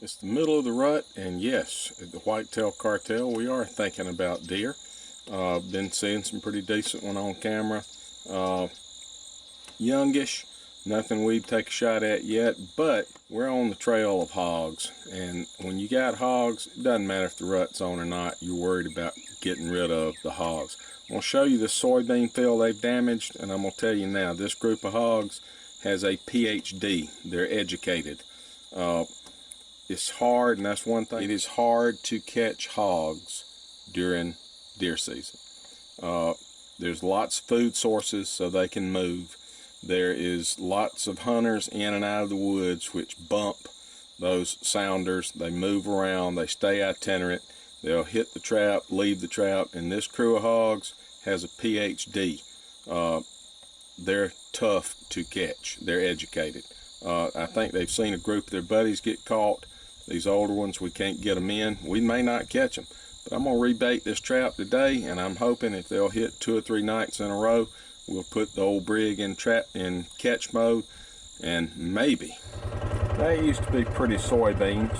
It's the middle of the rut, and yes, at the Whitetail Cartel, we are thinking about deer. Been seeing some pretty decent one on camera. Youngish, nothing we'd take a shot at yet, but we're on the trail of hogs. And when you got hogs, it doesn't matter if the rut's on or not, you're worried about getting rid of the hogs. I'm going to show you the soybean field they've damaged, and I'm going to tell you now, this group of hogs has a PhD. They're educated. It's hard, and that's one thing. It is hard to catch hogs during deer season. There's lots of food sources so they can move. There is lots of hunters in and out of the woods which bump those sounders. They move around, they stay itinerant, they'll hit the trap, leave the trap, and this crew of hogs has a PhD. They're tough to catch. They're educated. I think they've seen a group of their buddies get caught. These older ones, we can't get them in. We may not catch them, but I'm going to rebait this trap today, and I'm hoping if they'll hit 2 or 3 nights in a row, we'll put the old Brig in catch mode, and maybe. They used to be pretty soybeans.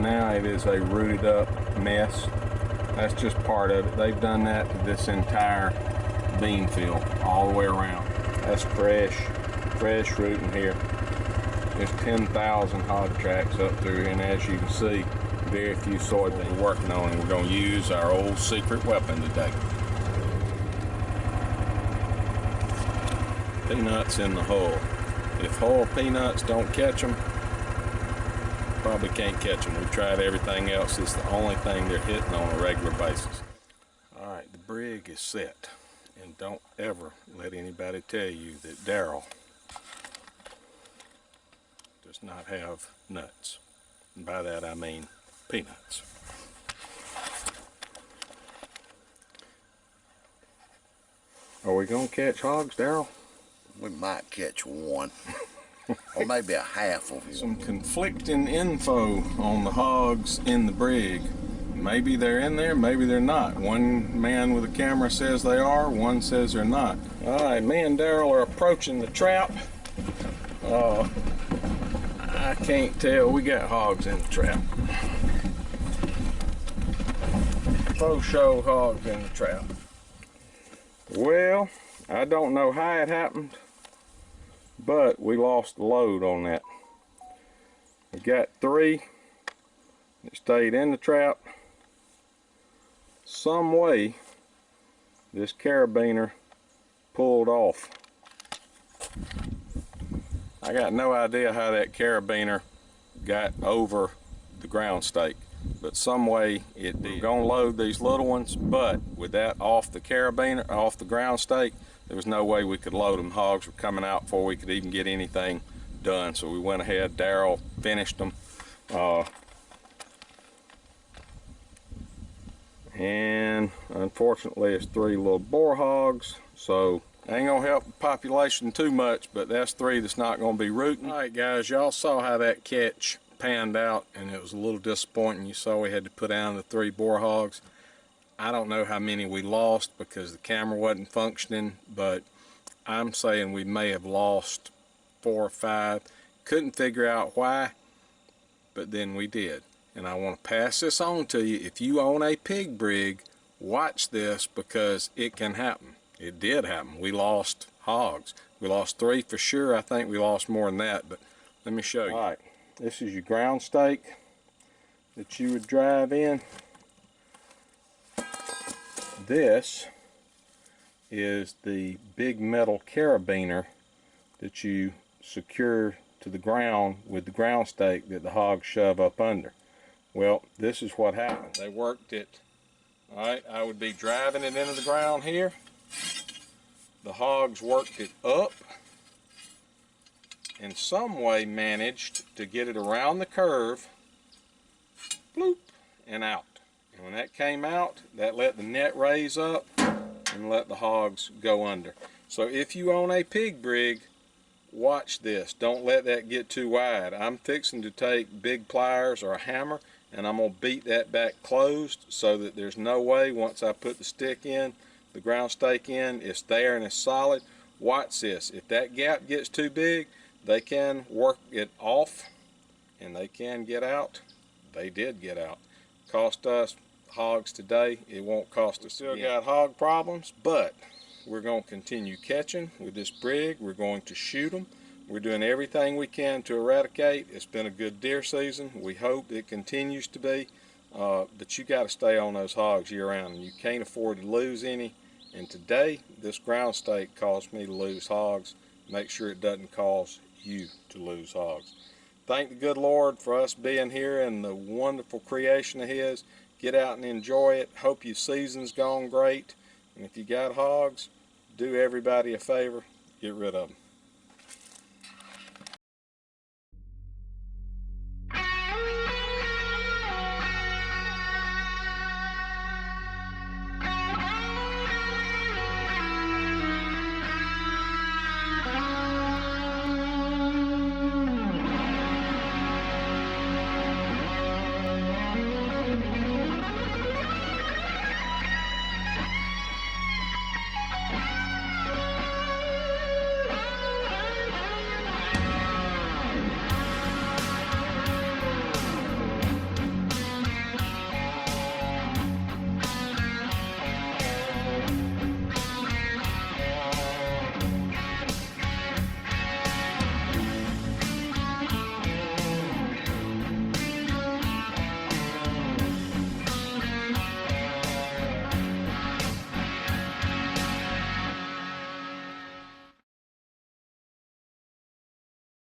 Now it is a rooted up mess. That's just part of it. They've done that to this entire bean field all the way around. That's fresh rooting here. There's 10,000 hog tracks up through here, and as you can see, very few soybeans we're working on, and we're going to use our old secret weapon today. Peanuts in the hull. If hull peanuts don't catch them, probably can't catch them. We've tried everything else. It's the only thing they're hitting on a regular basis. Alright, the Brig is set. And don't ever let anybody tell you that Daryl does not have nuts. And by that I mean peanuts. Are we gonna catch hogs, Daryl? We might catch one. Or maybe a half of one. Some conflicting info on the hogs in the Brig. Maybe they're in there, maybe they're not. One man with a camera says they are, one says they're not. Alright, me and Daryl are approaching the trap. I can't tell. We got hogs in the trap. Faux show hogs in the trap. Well, I don't know how it happened, but we lost the load on that. We got 3 that stayed in the trap. Some way this carabiner pulled off. I got no idea how that carabiner got over the ground stake, but some way it did. We're gonna load these little ones, but with that off the carabiner, off the ground stake, there was no way we could load them. Hogs were coming out before we could even get anything done, so we went ahead. Daryl finished them. And unfortunately it's 3 little boar hogs, so ain't gonna help the population too much, but that's 3 that's not gonna be rooting. Alright guys, y'all saw how that catch panned out, and it was a little disappointing. You saw we had to put down the 3 boar hogs. I don't know how many we lost because the camera wasn't functioning, but I'm saying we may have lost 4 or 5. Couldn't figure out why, but then we did. And I want to pass this on to you. If you own a Pig Brig, watch this, because it can happen. It did happen. We lost hogs. We lost 3 for sure. I think we lost more than that, but let me show you. All right, this is your ground stake that you would drive in. This is the big metal carabiner that you secure to the ground with the ground stake that the hogs shove up under. Well, this is what happened. They worked it. Alright, I would be driving it into the ground here. The hogs worked it up, in some way managed to get it around the curve, bloop, and out. And when that came out, that let the net raise up and let the hogs go under. So if you own a Pig Brig, watch this. Don't let that get too wide. I'm fixing to take big pliers or a hammer, and I'm going to beat that back closed so that there's no way, once I put the stick in, the ground stake in, it's there and it's solid. Watch this. If that gap gets too big, they can work it off and they can get out, they did get out. Cost us hogs today, it won't cost us again. Still got hog problems, but we're going to continue catching with this brig. We're going to shoot them. We're doing everything we can to eradicate. It's been a good deer season. We hope it continues to be. But you got to stay on those hogs year round, and you can't afford to lose any. And today, this ground stake caused me to lose hogs. Make sure it doesn't cause you to lose hogs. Thank the good Lord for us being here and the wonderful creation of His. Get out and enjoy it. Hope your season's gone great. And if you got hogs, do everybody a favor, get rid of them.